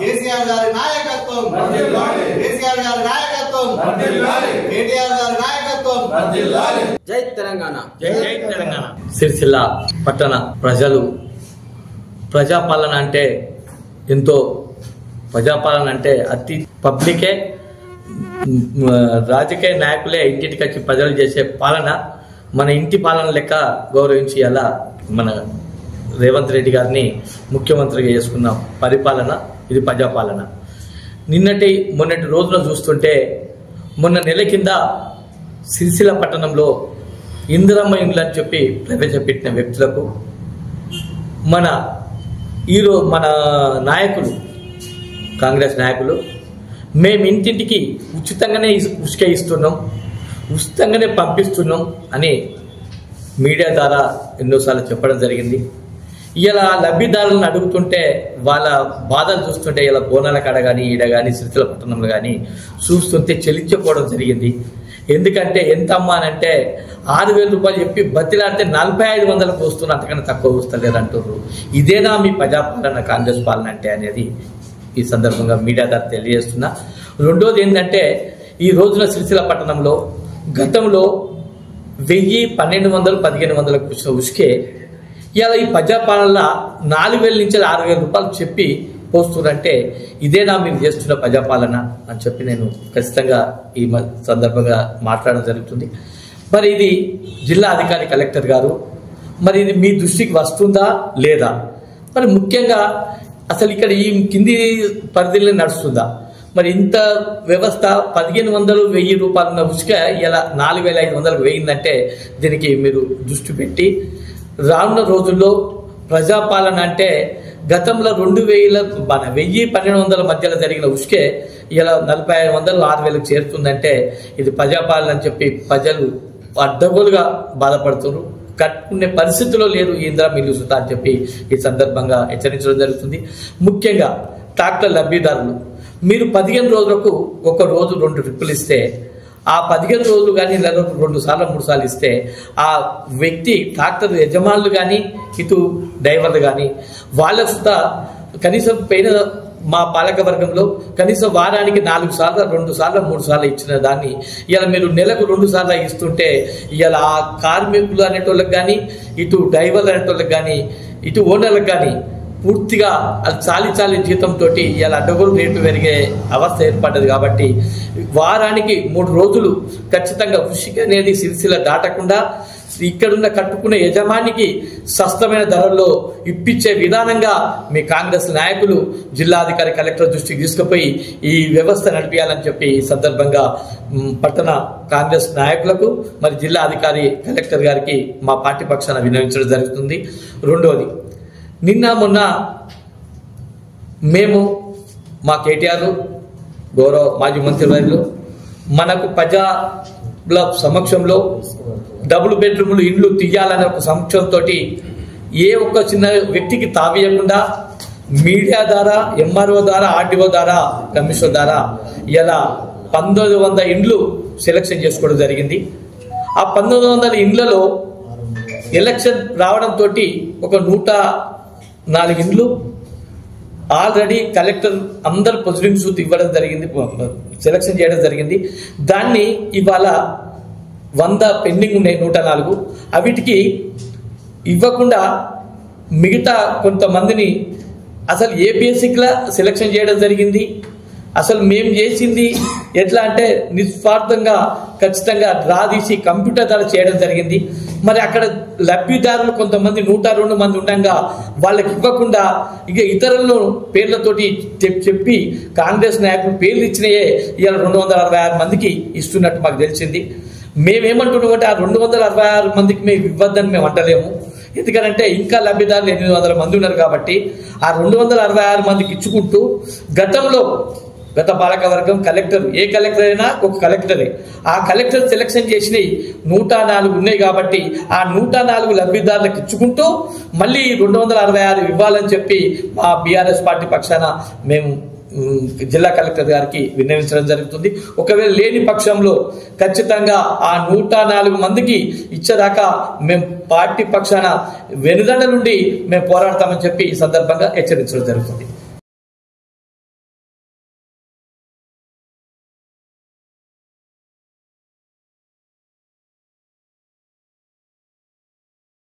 కేసీఆర్ గారి నాయకత్వం, కేసీఆర్ గారి నాయకత్వం, కేటీఆర్ గారి నాయకత్వం. జై తెలంగాణ, జై తెలంగాణ. సిరిసిల్ల పట్టణ ప్రజలు ప్రజాపాలన అంటే ఎంతో, ప్రజాపాలన అంటే అతి పబ్లికే, రాజకీయ నాయకులే ఇంటికి వచ్చి ప్రజలు చేసే పాలన మన ఇంటి పాలన లెక్క గౌరవించి అలా మన రేవంత్ రెడ్డి గారిని ముఖ్యమంత్రిగా చేసుకున్న పరిపాలన ఇది ప్రజాపాలన. మొన్నటి రోజున చూస్తుంటే మొన్న నెల కింద సిరిసిల్ల పట్టణంలో ఇందిరమ్మ ఇండ్లు అని చెప్పి ప్రవేశపెట్టిన వ్యక్తులకు మన నాయకులు, కాంగ్రెస్ నాయకులు, మేము ఇంటింటికి ఉచితంగానే ఉసుక ఇస్తున్నాం, ఉచితంగానే పంపిస్తున్నాం అని మీడియా ద్వారా ఎన్నోసార్లు చెప్పడం జరిగింది. ఇలా లబ్ధిదారులను అడుగుతుంటే వాళ్ళ బాధలు చూస్తుంటే ఇలా బోనాల కాడ కానీ ఈడ కానీ సిరిసిల్ల పట్టణంలో కానీ చూస్తుంటే చెల్లించుకోవడం జరిగింది. ఎందుకంటే ఎంత అమ్మా అని అంటే 6,000 రూపాయలు చెప్పి బతిలాడితే 4,500కు వస్తున్నా, అంతకన్నా తక్కువ వస్తలేరు అంటున్నారు. ఇదేనా మీ ప్రజాపాలన, కాంగ్రెస్ పాలన అంటే అనేది ఈ సందర్భంగా మీడియా ద్వారా తెలియజేస్తున్నా. రెండోది ఏంటంటే ఈ రోజున సిరిసిల్ల పట్టణంలో గతంలో 1,000, 1,200, 1,500కు వచ్చిన ఉసుకే ఇలా ఈ ప్రజాపాలనలో 4,000 నుంచి 6,000 రూపాయలు చెప్పి పోస్తున్నారంటే ఇదేనా మీరు చేస్తున్న ప్రజాపాలన అని చెప్పి నేను ఖచ్చితంగా ఈ సందర్భంగా మాట్లాడడం జరుగుతుంది. మరి ఇది జిల్లా అధికారి కలెక్టర్ గారు, మరి ఇది మీ దృష్టికి వస్తుందా లేదా? మరి ముఖ్యంగా అసలు ఇక్కడ ఈ కింది పరిధిలో నడుస్తుందా? మరి ఇంత వ్యవస్థ 1,500, 1,000 రూపాయలు ఉన్న ఉసుక ఇలా 4,500కు వేయిందంటే దీనికి మీరు దృష్టి పెట్టి రానున్న రోజుల్లో ప్రజాపాలన అంటే గతంలో 1,000-1,200 మధ్యలో జరిగిన ఉసుకే ఇలా 4,500, 6,000కు చేరుతుందంటే ఇది ప్రజాపాలన అని చెప్పి ప్రజలు అడ్డగోలుగా బాధపడుతున్నారు. కట్టుకునే పరిస్థితిలో లేరు ఈ ఇందిరా మిల్లు సుతా అని చెప్పి ఈ సందర్భంగా హెచ్చరించడం జరుగుతుంది. ముఖ్యంగా ట్రాక్టర్ లబ్ధిదారులు, మీరు 15 రోజులకు ఒక రోజు 2 ట్రిప్పులు ఇస్తే, ఆ 15 రోజులు కానీ నెలకు 2 సార్లు 3 సార్లు ఇస్తే ఆ వ్యక్తి ట్రాక్టర్ యజమానులు కానీ ఇటు డ్రైవర్లు కానీ వాళ్ళ సుతా కనీసం పైన మా పాలక వర్గంలో కనీసం వారానికి 4 సార్లు 2 సార్లు 3 సార్లు ఇచ్చిన దాన్ని ఇలా మీరు నెలకు 2 సార్లు ఇస్తుంటే ఇలా ఆ కార్మికులు అనేటోళ్ళకి కానీ ఇటు డ్రైవర్లు అనేటోళ్ళకి కానీ ఇటు ఓనర్లకు కానీ పూర్తిగా అది చాలి జీతంతో ఇలా అడ్డగోలు రేటు పెరిగే అవస్థ ఏర్పడ్డది. కాబట్టి వారానికి 3 రోజులు ఖచ్చితంగా ఉసుక అనేది సిరిసిల్ల దాటకుండా ఇక్కడున్న కట్టుకునే యజమానికి సస్తమైన ధరల్లో ఇప్పించే విధానంగా మీ కాంగ్రెస్ నాయకులు జిల్లాధికారి కలెక్టర్ దృష్టికి తీసుకుపోయి ఈ వ్యవస్థ నడిపించాలని చెప్పి ఈ సందర్భంగా పట్టణ కాంగ్రెస్ నాయకులకు మరి జిల్లా అధికారి కలెక్టర్ గారికి మా పార్టీ పక్షాన విన్నవించడం జరుగుతుంది. రెండోది, నిన్న మొన్న మేము మా కేటీఆర్ గౌరవ మాజీ మంత్రివర్యులు మనకు ప్రజల సమక్షంలో డబుల్ బెడ్రూమ్లు ఇండ్లు తీయాలనే ఒక సమక్షంతో ఏ ఒక్క చిన్న వ్యక్తికి తావీయకుండా మీడియా ద్వారా, ఎంఆర్ఓ ద్వారా, ఆర్టీఓ ద్వారా, కమిషనర్ ద్వారా ఇలా 1,900 ఇండ్లు సెలక్షన్ చేసుకోవడం జరిగింది. ఆ 1,900 ఇండ్లలో ఎలక్షన్ రావడంతో ఒక 104 ఇండ్లు ఆల్రెడీ కలెక్టర్ అందరు పొజిటివ్స్ ఇవ్వడం జరిగింది, సెలక్షన్ చేయడం జరిగింది. దాన్ని ఇవాళ 100 పెండింగ్ ఉన్నాయి, 104. అవిటికి ఇవ్వకుండా మిగతా కొంతమందిని అసలు ఏ బేసిక్లా సెలక్షన్ చేయడం జరిగింది. అసలు మేము చేసింది ఎట్లా అంటే నిస్వార్థంగా ఖచ్చితంగా డ్రా తీసి కంప్యూటర్ ద్వారా చేయడం జరిగింది. మరి అక్కడ లబ్ధిదారులు కొంతమంది 102 మంది ఉండగా వాళ్ళకి ఇవ్వకుండా ఇక ఇతరులను పేర్లతోటి చెప్పి కాంగ్రెస్ నాయకులు పేర్లు ఇచ్చినాయే ఇవాళ 266 మందికి ఇస్తున్నట్టు మాకు తెలిసింది. మేమేమంటున్నామంటే ఆ 266 మందికి మేము ఇవ్వద్దని మేము అంటలేము. ఎందుకంటే ఇంకా లబ్ధిదారులు 800 మంది ఉన్నారు కాబట్టి ఆ 266 మందికి ఇచ్చుకుంటూ గత పాలక వర్గం కలెక్టర్, ఏ కలెక్టర్ అయినా ఒక కలెక్టరే, ఆ కలెక్టర్ సెలక్షన్ చేసినవి 104 ఉన్నాయి కాబట్టి ఆ 104 లబ్ధిదారులకు ఇచ్చుకుంటూ మళ్ళీ 266 ఇవ్వాలని చెప్పి మా బీఆర్ఎస్ పార్టీ పక్షాన మేము జిల్లా కలెక్టర్ గారికి విన్నవించడం జరుగుతుంది. ఒకవేళ లేని పక్షంలో ఖచ్చితంగా ఆ 104 మందికి ఇచ్చేదాకా మేము పార్టీ పక్షాన వెనుదండ నుండి మేము పోరాడతామని చెప్పి ఈ సందర్భంగా హెచ్చరించడం జరుగుతుంది.